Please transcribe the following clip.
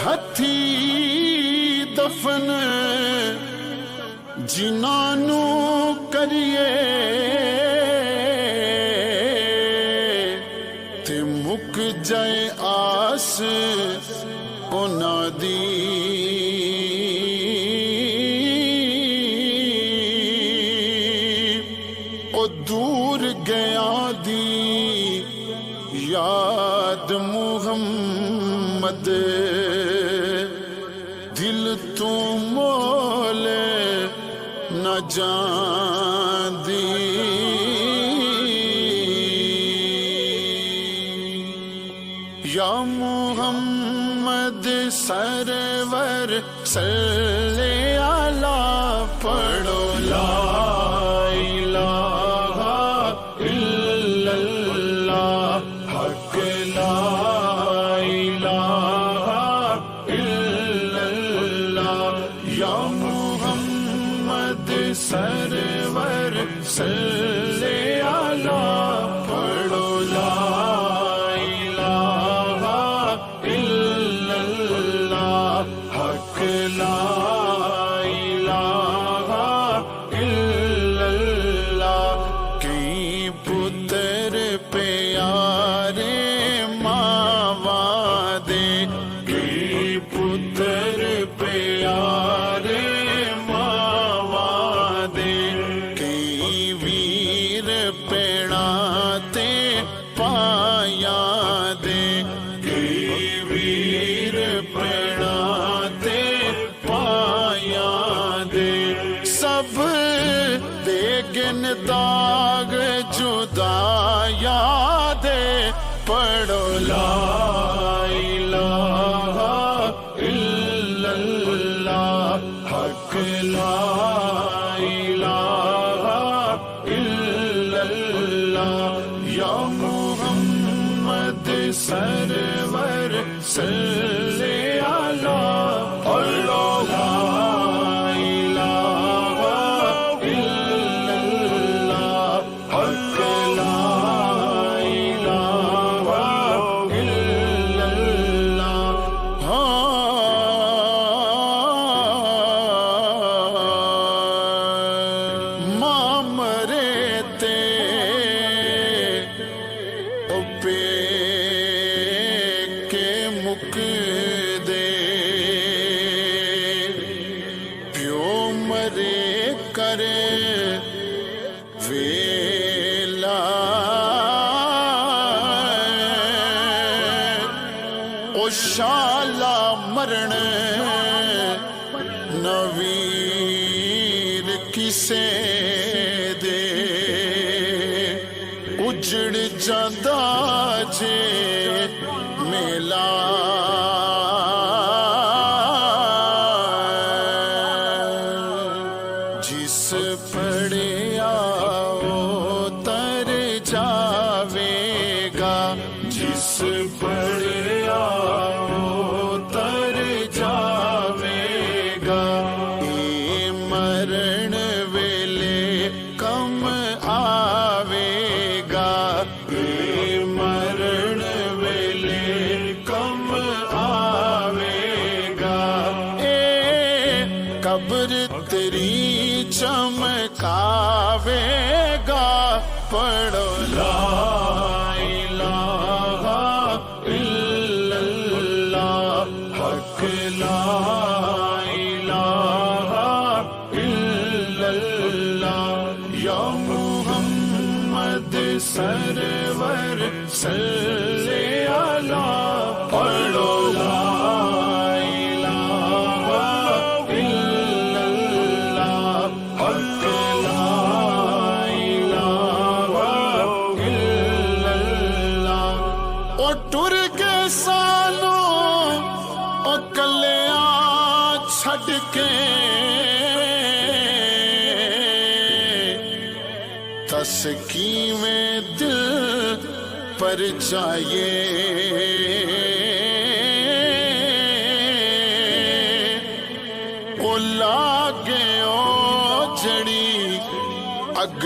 ہتھی دفن جنہاں نو کریے تے مک جائے آس انہاں دی او دور گیا دی یاد محمد دل تو مول نہ جان دی یا محمد سرور صلی اللہ پڑھو لا الہ الا اللہ حق لا الہ الا اللہ یا محمد سرور صلی اللہ پڑھو لا الہ الا اللہ حق لا الہ الا اللہ کئی پتر پیارے ماں دے کئی پتر پیارے ماں دے کئی ویر پیڑا تے پایا دے کئی ویر پیڑا تے پایا دے سب دے گن داغ جدا یادے پڑھو لا الہ الا اللہ حق لا الہ الا اللہ یا محمد سرور صلی اللہ پڑھو لا الہ الا اللہ حق لا الہ الا اللہ ماں مرے تے او پے کے مک دے پیو مرے کرے ویلا او شالا مرن نویر کسے دے اجڑ جاندہ جے میلا جس پڑھیا وہ تر جاوے گا جس پڑھیا وہ تر جاوے گا اے مرن ویلے کم آوے گا اے مرن ویلے کم آوے گا اے قبر تیری چمکاوے گا پڑھو لا الہ الا اللہ حق لا الہ الا اللہ یا محمد سرور صلی اللہ پڑھو لا الہ الا اللہ حق لا الہ الا اللہ او ٹر کے سالوں او کلیاں چھڈ کے تسکین دل پر جائے او لاگے او جڑی اگ